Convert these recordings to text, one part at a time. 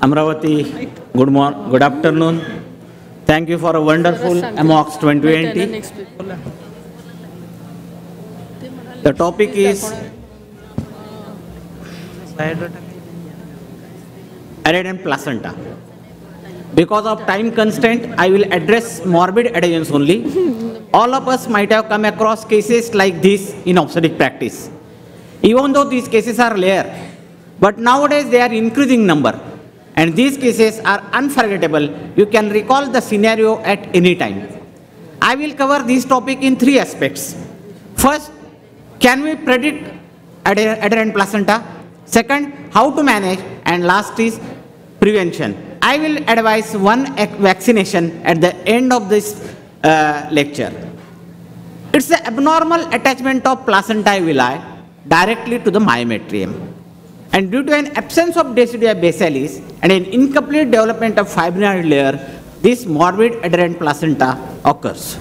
Amravati, good afternoon. Thank you for a wonderful AMOX 2020. The topic is arid and placenta. Because of time constraint, I will address morbid adhesions only. All of us might have come across cases like this in obstetric practice. Even though these cases are rare, but nowadays they are increasing number. And these cases are unforgettable. You can recall the scenario at any time. I will cover this topic in three aspects. First, can we predict adherent placenta? Second, how to manage? And last is prevention. I will advise one vaccination at the end of this lecture. It's the abnormal attachment of placentae villi directly to the myometrium. And due to an absence of Deciduea basalis and an incomplete development of fibrinoid layer, this morbid adherent placenta occurs.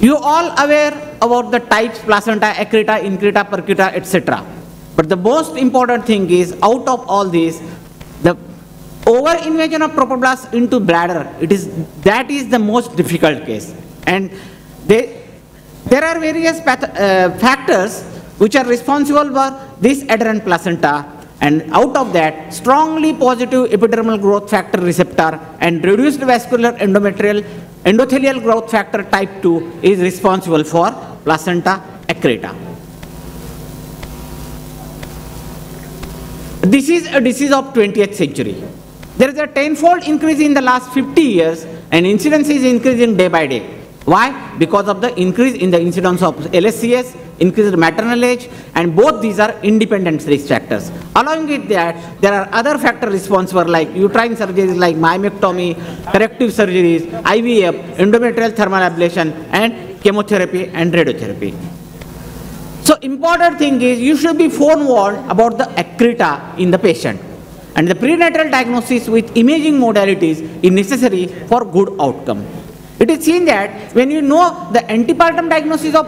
You all aware about the types placenta accreta, increta, percuta, etc. But the most important thing is, out of all these, the over-invasion of trophoblast into bladder, that is the most difficult case. And there are various factors which are responsible for this adherent placenta, and out of that, strongly positive epidermal growth factor receptor and reduced vascular endothelial growth factor type 2 is responsible for placenta accreta. This is a disease of 20th century. There is a tenfold increase in the last 50 years, and incidence is increasing day by day. Why? Because of the increase in the incidence of LSCS, increased maternal age, and both these are independent risk factors. Along with that, there are other factors responsible like uterine surgeries like myomectomy, corrective surgeries, IVF, endometrial thermal ablation, and chemotherapy and radiotherapy. So important thing is you should be forewarned about the accreta in the patient. And the prenatal diagnosis with imaging modalities is necessary for good outcome. It is seen that when you know the antepartum diagnosis of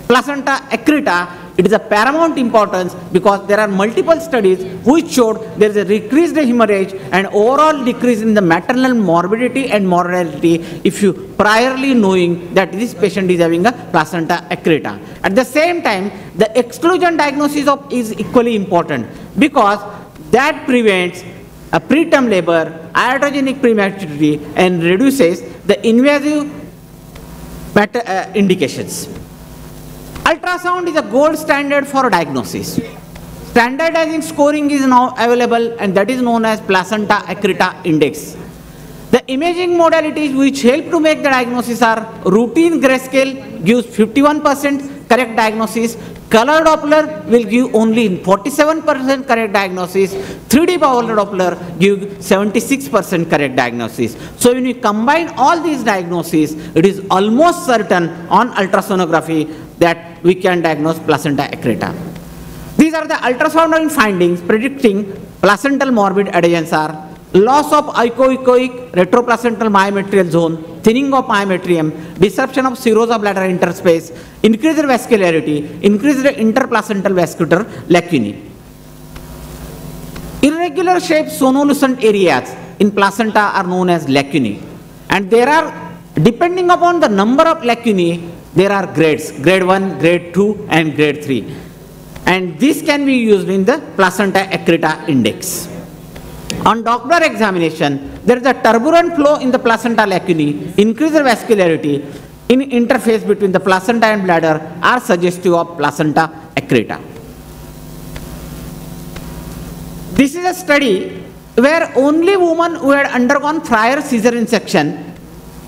placenta accreta, it is of paramount importance because there are multiple studies which showed there is a decreased hemorrhage and overall decrease in the maternal morbidity and mortality if you priorly knowing that this patient is having a placenta accreta. At the same time, the exclusion diagnosis is equally important because that prevents a preterm labor, iatrogenic prematurity, and reduces the invasive indications. Ultrasound is a gold standard for diagnosis. Standardizing scoring is now available, and that is known as placenta accreta index. The imaging modalities which help to make the diagnosis are routine grayscale gives 51% correct diagnosis, color Doppler will give only 47% correct diagnosis, 3D power Doppler gives 76% correct diagnosis. So when you combine all these diagnoses, it is almost certain on ultrasonography that we can diagnose placenta accreta. These are the ultrasound findings predicting placental morbid adhesions are loss of echoic retroplacental myometrial zone, thinning of myometrium, disruption of serosa bladder interspace, increased vascularity, increased interplacental vascular lacunae. Irregular shaped sonolucent areas in placenta are known as lacunae, and there are, depending upon the number of lacunae, there are grades, grade 1, grade 2, and grade 3. And this can be used in the placenta accreta index. On Doppler examination, there is a turbulent flow in the placenta lacunae, increased vascularity in interface between the placenta and bladder are suggestive of placenta accreta. This is a study where only women who had undergone prior caesarean section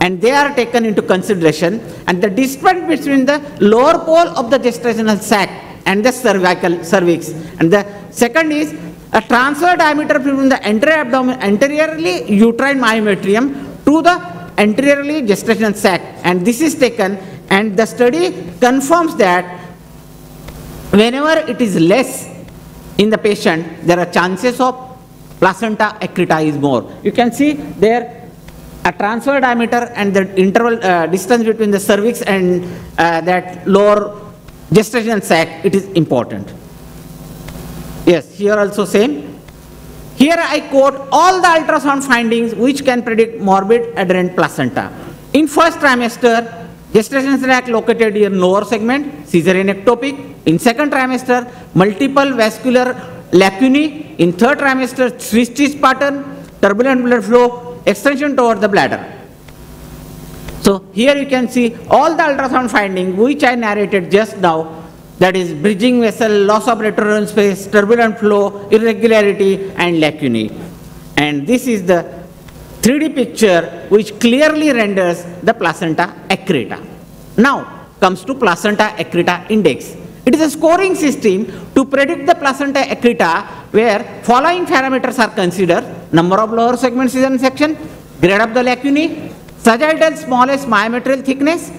and they are taken into consideration, and the distance between the lower pole of the gestational sac and the cervix, and the second is a transfer diameter between the anteriorly uterine myometrium to the anteriorly gestational sac, and this is taken, and the study confirms that whenever it is less in the patient, there are chances of placenta accreta is more. You can see there a transfer diameter and the interval distance between the cervix and that lower gestational sac, it is important. Yes, here also same. Here I quote all the ultrasound findings which can predict morbid adherent placenta. In first trimester, gestation sac located in lower segment, caesarean ectopic. In second trimester, multiple vascular lacunae. In third trimester, twisted pattern, turbulent blood flow, extension toward the bladder. So here you can see all the ultrasound findings which I narrated just now, that is bridging vessel, loss of retrograde space, turbulent flow, irregularity and lacunae. And this is the 3D picture which clearly renders the placenta accreta. Now comes to placenta accreta index. It is a scoring system to predict the placenta accreta where following parameters are considered: number of lower segments in section, grade of the lacunae, sagittal smallest myometrial thickness,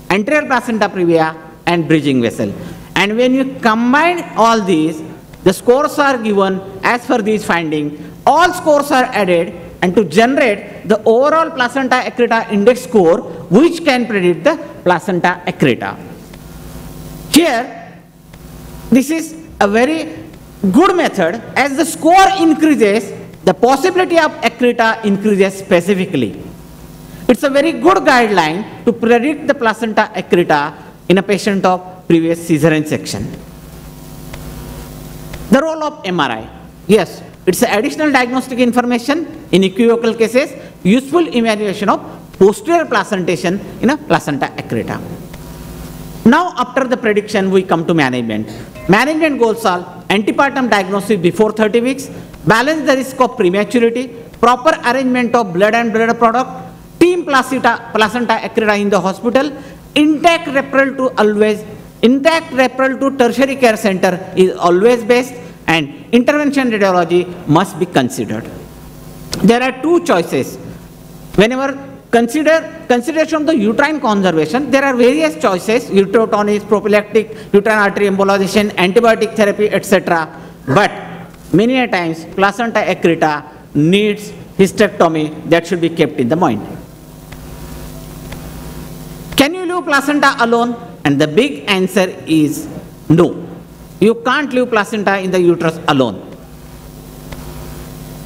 anterior placenta previa and bridging vessel. And when you combine all these, the scores are given as per these findings. All scores are added and to generate the overall placenta accreta index score which can predict the placenta accreta. Here, this is a very good method. As the score increases, the possibility of accreta increases specifically. It's a very good guideline to predict the placenta accreta in a patient of previous caesarean section. The role of MRI. Yes, it's additional diagnostic information in equivocal cases, useful evaluation of posterior placentation in a placenta accreta. Now after the prediction, we come to management. Management goals are antepartum diagnosis before 30 weeks, balance the risk of prematurity, proper arrangement of blood and blood product, team placenta accreta in the hospital, intact referral to tertiary care center is always best, and intervention radiology must be considered. There are two choices. Whenever consideration of the uterine conservation, there are various choices: uterotonics, prophylactic, uterine artery embolization, antibiotic therapy, etc. But many a times placenta accreta needs hysterectomy. That should be kept in the mind. Can you leave placenta alone? And the big answer is no. You can't leave placenta in the uterus alone.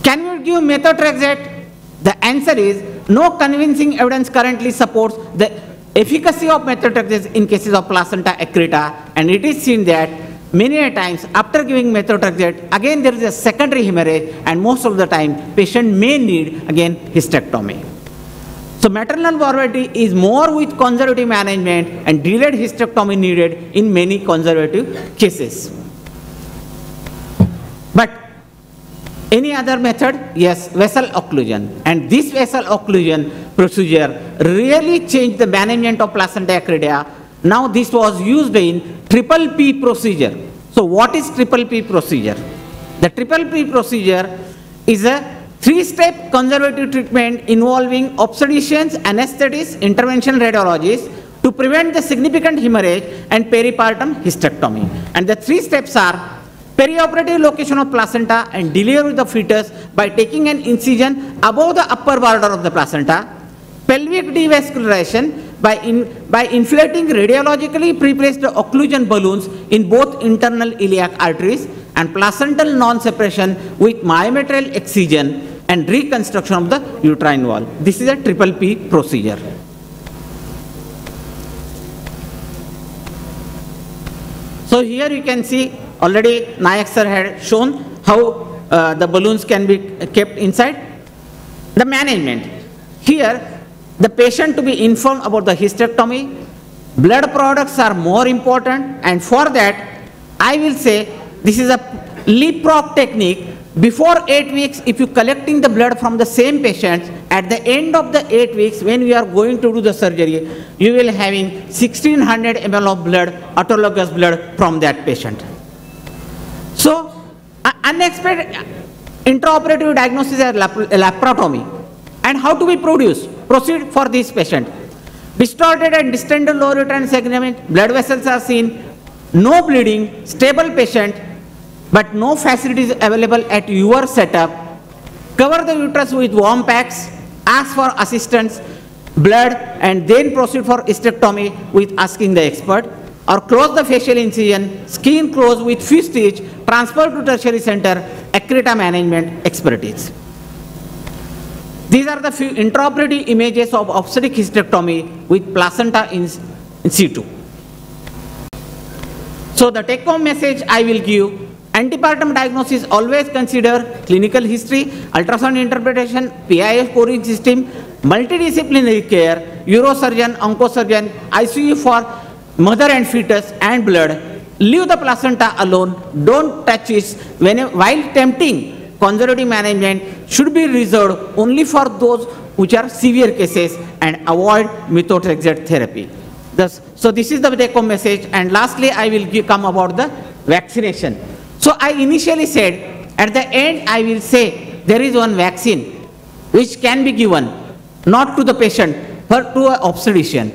Can you give methotrexate? The answer is no. Convincing evidence currently supports the efficacy of methotrexate in cases of placenta accreta, and it is seen that many a times after giving methotrexate, again there is a secondary hemorrhage, and most of the time patient may need again hysterectomy. So maternal morbidity is more with conservative management, and delayed hysterectomy needed in many conservative cases. But any other method? Yes, vessel occlusion. And this vessel occlusion procedure really changed the management of placenta accreta. Now this was used in triple P procedure. So what is triple P procedure? The triple P procedure is a three-step conservative treatment involving obstetricians, anesthetists, intervention radiologists to prevent the significant hemorrhage and peripartum hysterectomy. And the three steps are perioperative location of placenta and delivery of the fetus by taking an incision above the upper border of the placenta, pelvic devascularization by inflating radiologically preplaced occlusion balloons in both internal iliac arteries, and placental non-separation with myometrial excision and reconstruction of the uterine wall. This is a triple P procedure. So here you can see already Nayak sir had shown how the balloons can be kept inside. The management. Here the patient to be informed about the hysterectomy. Blood products are more important, and for that I will say this is a leapfrog technique. Before 8 weeks, if you collecting the blood from the same patient, at the end of the 8 weeks, when we are going to do the surgery, you will having 1600 ml of blood, autologous blood from that patient. So, unexpected intraoperative diagnosis is laparotomy. And how to be proceed for this patient? Distorted and distended lower uterine segment, blood vessels are seen, no bleeding, stable patient, but no facilities available at your setup. Cover the uterus with warm packs, ask for assistance, blood, and then proceed for hysterectomy with asking the expert, or close the facial incision, skin close with fuse stitch, transfer to tertiary center, accreta management expertise. These are the few intraoperative images of obstetric hysterectomy with placenta in situ. So the take-home message I will give: antepartum diagnosis, always consider clinical history, ultrasound interpretation, PIS scoring system, multidisciplinary care, neurosurgeon, oncosurgeon, ICU for mother and fetus, and blood. Leave the placenta alone, don't touch it. While tempting, conservative management should be reserved only for those which are severe cases, and avoid methotrexate therapy. So this is the take-home message. And lastly, I will come about the vaccination. So I initially said, at the end I will say there is one vaccine which can be given, not to the patient, but to an obstetrician.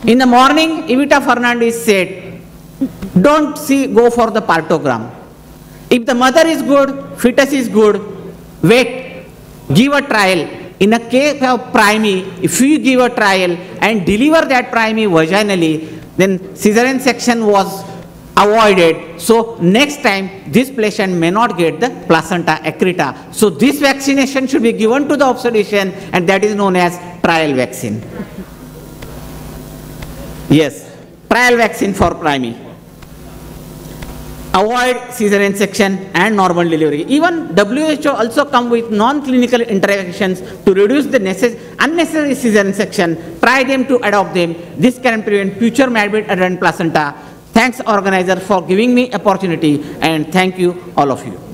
In the morning, Evita Fernandez said, don't go for the partogram. If the mother is good, fetus is good, wait, give a trial. In a case of primi, if you give a trial and deliver that primi vaginally, then cesarean section was avoided. So next time, this patient may not get the placenta accreta. So this vaccination should be given to the obstetrician, and that is known as trial vaccine. Yes, trial vaccine for primi. Avoid cesarean section and normal delivery. Even WHO also come with non-clinical interactions to reduce the unnecessary cesarean section. Try them to adopt them. This can prevent future morbid adult placenta. Thanks organizer for giving me opportunity, and thank you all of you.